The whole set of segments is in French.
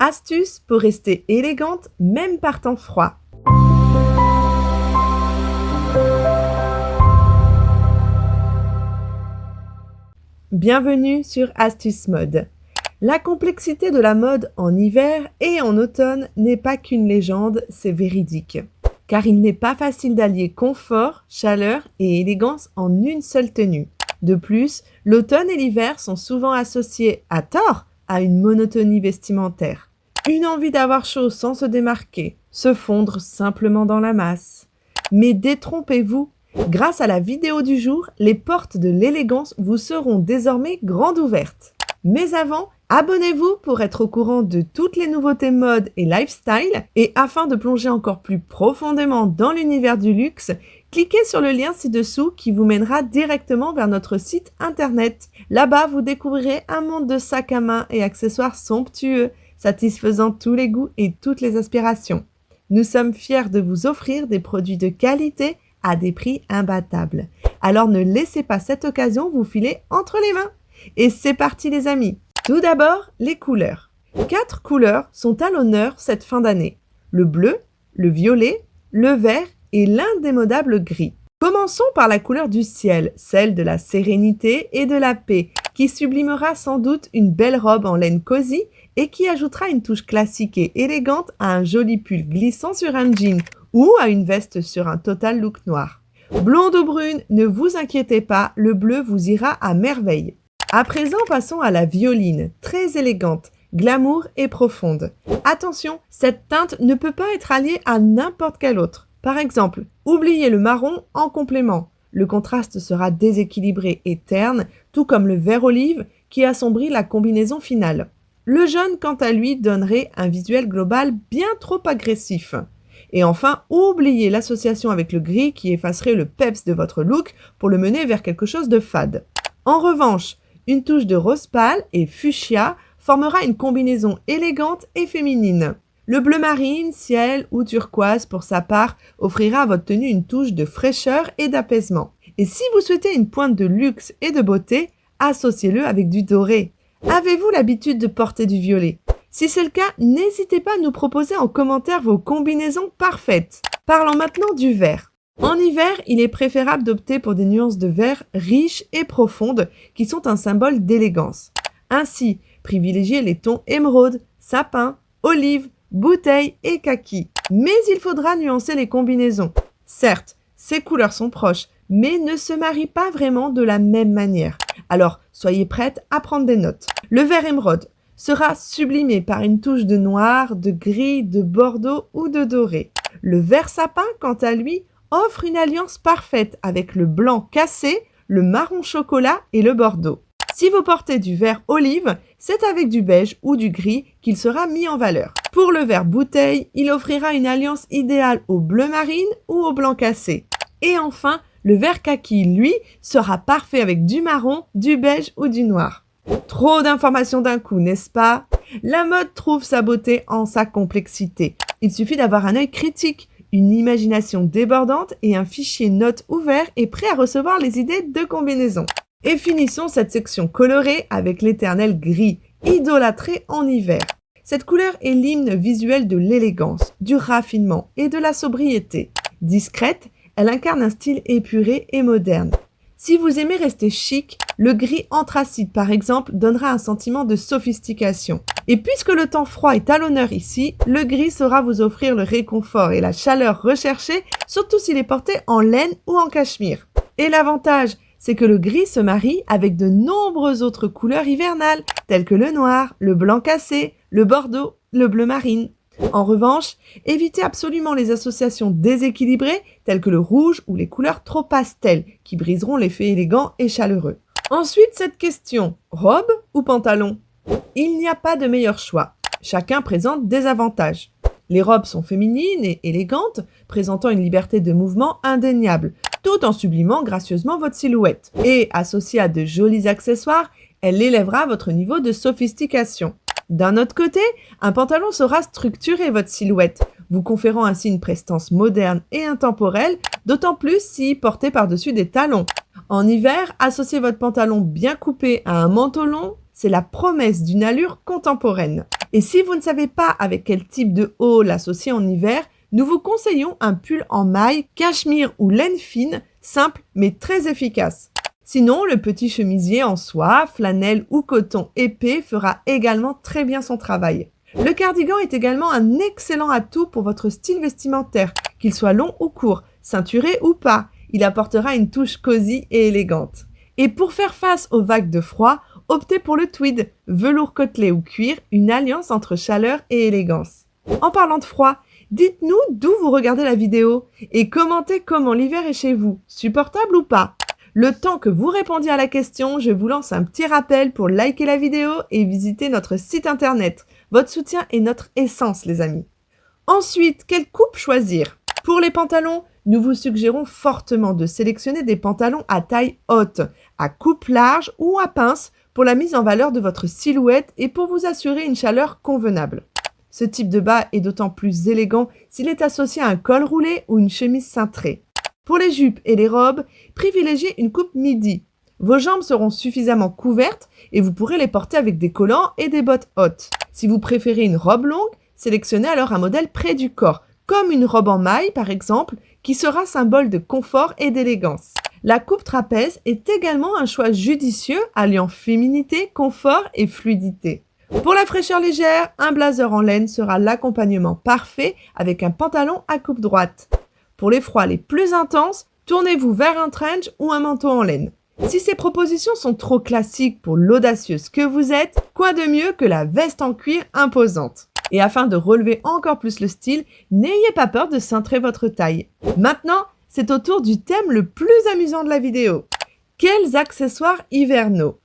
Astuces pour rester élégante même par temps froid. Bienvenue sur Astuces Mode. La complexité de la mode en hiver et en automne n'est pas qu'une légende, c'est véridique. Car il n'est pas facile d'allier confort, chaleur et élégance en une seule tenue. De plus, l'automne et l'hiver sont souvent associés, à tort, à une monotonie vestimentaire. Une envie d'avoir chaud sans se démarquer, se fondre simplement dans la masse. Mais détrompez-vous, grâce à la vidéo du jour, les portes de l'élégance vous seront désormais grandes ouvertes. Mais avant, abonnez-vous pour être au courant de toutes les nouveautés mode et lifestyle et afin de plonger encore plus profondément dans l'univers du luxe, cliquez sur le lien ci-dessous qui vous mènera directement vers notre site internet. Là-bas, vous découvrirez un monde de sacs à main et accessoires somptueux, satisfaisant tous les goûts et toutes les aspirations. Nous sommes fiers de vous offrir des produits de qualité à des prix imbattables. Alors ne laissez pas cette occasion vous filer entre les mains. Et c'est parti les amis. Tout d'abord, les couleurs. 4 couleurs sont à l'honneur cette fin d'année. Le bleu, le violet, le vert et l'indémodable gris. Commençons par la couleur du ciel, celle de la sérénité et de la paix, qui sublimera sans doute une belle robe en laine cosy et qui ajoutera une touche classique et élégante à un joli pull glissant sur un jean ou à une veste sur un total look noir. Blonde ou brune, ne vous inquiétez pas, le bleu vous ira à merveille. À présent, passons à la violine, très élégante, glamour et profonde. Attention, cette teinte ne peut pas être alliée à n'importe quelle autre. Par exemple, oubliez le marron en complément. Le contraste sera déséquilibré et terne, tout comme le vert olive qui assombrit la combinaison finale. Le jaune, quant à lui, donnerait un visuel global bien trop agressif. Et enfin, oubliez l'association avec le gris qui effacerait le peps de votre look pour le mener vers quelque chose de fade. En revanche, une touche de rose pâle et fuchsia formera une combinaison élégante et féminine. Le bleu marine, ciel ou turquoise, pour sa part, offrira à votre tenue une touche de fraîcheur et d'apaisement. Et si vous souhaitez une pointe de luxe et de beauté, associez-le avec du doré. Avez-vous l'habitude de porter du violet? Si c'est le cas, n'hésitez pas à nous proposer en commentaire vos combinaisons parfaites. Parlons maintenant du vert. En hiver, il est préférable d'opter pour des nuances de vert riches et profondes qui sont un symbole d'élégance. Ainsi, privilégiez les tons émeraude, sapin, olive, bouteille et kaki. Mais il faudra nuancer les combinaisons. Certes, ces couleurs sont proches, mais ne se marient pas vraiment de la même manière. Alors, soyez prêtes à prendre des notes. Le vert émeraude sera sublimé par une touche de noir, de gris, de bordeaux ou de doré. Le vert sapin, quant à lui, offre une alliance parfaite avec le blanc cassé, le marron chocolat et le bordeaux. Si vous portez du vert olive, c'est avec du beige ou du gris qu'il sera mis en valeur. Pour le vert bouteille, il offrira une alliance idéale au bleu marine ou au blanc cassé. Et enfin, le vert kaki, lui, sera parfait avec du marron, du beige ou du noir. Trop d'informations d'un coup, n'est-ce pas? La mode trouve sa beauté en sa complexité. Il suffit d'avoir un œil critique, une imagination débordante et un fichier notes ouvert et prêt à recevoir les idées de combinaison. Et finissons cette section colorée avec l'éternel gris, idolâtré en hiver. Cette couleur est l'hymne visuel de l'élégance, du raffinement et de la sobriété. Discrète, elle incarne un style épuré et moderne. Si vous aimez rester chic, le gris anthracite par exemple donnera un sentiment de sophistication. Et puisque le temps froid est à l'honneur ici, le gris saura vous offrir le réconfort et la chaleur recherchée, surtout s'il est porté en laine ou en cachemire. Et l'avantage, c'est que le gris se marie avec de nombreuses autres couleurs hivernales, telles que le noir, le blanc cassé, le bordeaux, le bleu marine. En revanche, évitez absolument les associations déséquilibrées telles que le rouge ou les couleurs trop pastel qui briseront l'effet élégant et chaleureux. Ensuite, cette question, robe ou pantalon? Il n'y a pas de meilleur choix. Chacun présente des avantages. Les robes sont féminines et élégantes, présentant une liberté de mouvement indéniable, tout en sublimant gracieusement votre silhouette. Et associée à de jolis accessoires, elle élèvera votre niveau de sophistication. D'un autre côté, un pantalon saura structurer votre silhouette, vous conférant ainsi une prestance moderne et intemporelle, d'autant plus si porté par-dessus des talons. En hiver, associez votre pantalon bien coupé à un manteau long, c'est la promesse d'une allure contemporaine. Et si vous ne savez pas avec quel type de haut l'associer en hiver, nous vous conseillons un pull en maille, cachemire ou laine fine, simple mais très efficace. Sinon, le petit chemisier en soie, flanelle ou coton épais fera également très bien son travail. Le cardigan est également un excellent atout pour votre style vestimentaire, qu'il soit long ou court, ceinturé ou pas. Il apportera une touche cosy et élégante. Et pour faire face aux vagues de froid, optez pour le tweed, velours côtelé ou cuir, une alliance entre chaleur et élégance. En parlant de froid, dites-nous d'où vous regardez la vidéo et commentez comment l'hiver est chez vous, supportable ou pas. Le temps que vous répondiez à la question, je vous lance un petit rappel pour liker la vidéo et visiter notre site internet. Votre soutien est notre essence, les amis. Ensuite, quelle coupe choisir? Pour les pantalons, nous vous suggérons fortement de sélectionner des pantalons à taille haute, à coupe large ou à pince pour la mise en valeur de votre silhouette et pour vous assurer une chaleur convenable. Ce type de bas est d'autant plus élégant s'il est associé à un col roulé ou une chemise cintrée. Pour les jupes et les robes, privilégiez une coupe midi. Vos jambes seront suffisamment couvertes et vous pourrez les porter avec des collants et des bottes hautes. Si vous préférez une robe longue, sélectionnez alors un modèle près du corps, comme une robe en maille par exemple, qui sera symbole de confort et d'élégance. La coupe trapèze est également un choix judicieux alliant féminité, confort et fluidité. Pour la fraîcheur légère, un blazer en laine sera l'accompagnement parfait avec un pantalon à coupe droite. Pour les froids les plus intenses, tournez-vous vers un trench ou un manteau en laine. Si ces propositions sont trop classiques pour l'audacieuse que vous êtes, quoi de mieux que la veste en cuir imposante? Et afin de relever encore plus le style, n'ayez pas peur de cintrer votre taille. Maintenant, c'est au tour du thème le plus amusant de la vidéo. Quels accessoires hivernaux?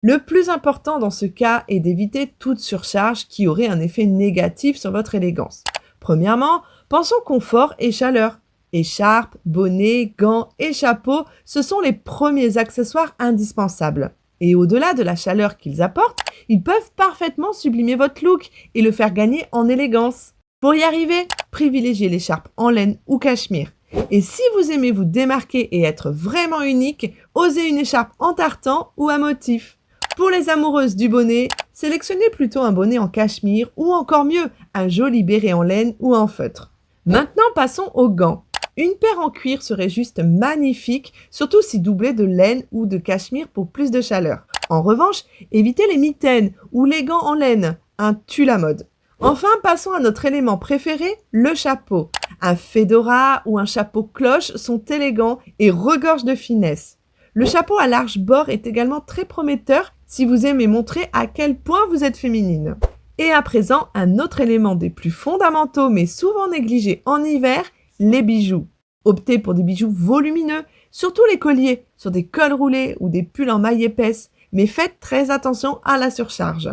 Le plus important dans ce cas est d'éviter toute surcharge qui aurait un effet négatif sur votre élégance. Premièrement, pensons confort et chaleur. Écharpe, bonnet, gants et chapeau, ce sont les premiers accessoires indispensables. Et au-delà de la chaleur qu'ils apportent, ils peuvent parfaitement sublimer votre look et le faire gagner en élégance. Pour y arriver, privilégiez l'écharpe en laine ou cachemire. Et si vous aimez vous démarquer et être vraiment unique, osez une écharpe en tartan ou à motif. Pour les amoureuses du bonnet, sélectionnez plutôt un bonnet en cachemire ou encore mieux, un joli béret en laine ou en feutre. Maintenant, passons aux gants. Une paire en cuir serait juste magnifique, surtout si doublée de laine ou de cachemire pour plus de chaleur. En revanche, évitez les mitaines ou les gants en laine, un tue la mode. Enfin, passons à notre élément préféré, le chapeau. Un fedora ou un chapeau cloche sont élégants et regorgent de finesse. Le chapeau à large bord est également très prometteur si vous aimez montrer à quel point vous êtes féminine. Et à présent, un autre élément des plus fondamentaux mais souvent négligé en hiver, les bijoux. Optez pour des bijoux volumineux, surtout les colliers, sur des cols roulés ou des pulls en maille épaisse, mais faites très attention à la surcharge.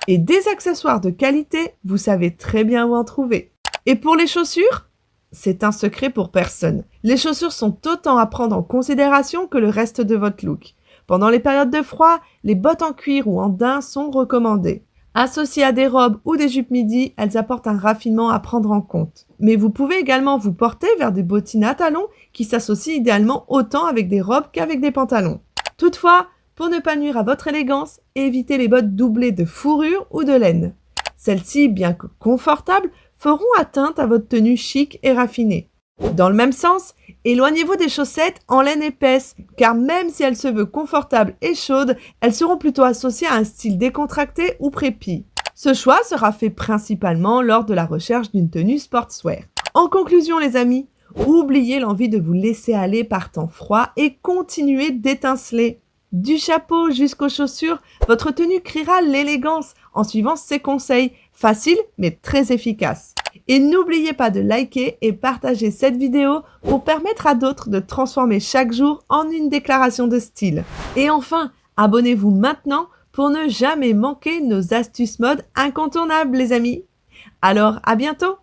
Et des accessoires de qualité, vous savez très bien où en trouver. Et pour les chaussures, c'est un secret pour personne. Les chaussures sont autant à prendre en considération que le reste de votre look. Pendant les périodes de froid, les bottes en cuir ou en daim sont recommandées. Associées à des robes ou des jupes midi, elles apportent un raffinement à prendre en compte. Mais vous pouvez également vous porter vers des bottines à talons qui s'associent idéalement autant avec des robes qu'avec des pantalons. Toutefois, pour ne pas nuire à votre élégance, évitez les bottes doublées de fourrure ou de laine. Celles-ci, bien que confortables, feront atteinte à votre tenue chic et raffinée. Dans le même sens, éloignez-vous des chaussettes en laine épaisse, car même si elles se veulent confortables et chaudes, elles seront plutôt associées à un style décontracté ou prépi. Ce choix sera fait principalement lors de la recherche d'une tenue sportswear. En conclusion les amis, oubliez l'envie de vous laisser aller par temps froid et continuez d'étinceler. Du chapeau jusqu'aux chaussures, votre tenue criera l'élégance en suivant ces conseils, faciles mais très efficaces. Et n'oubliez pas de liker et partager cette vidéo pour permettre à d'autres de transformer chaque jour en une déclaration de style. Et enfin, abonnez-vous maintenant pour ne jamais manquer nos astuces mode incontournables les amis. Alors à bientôt!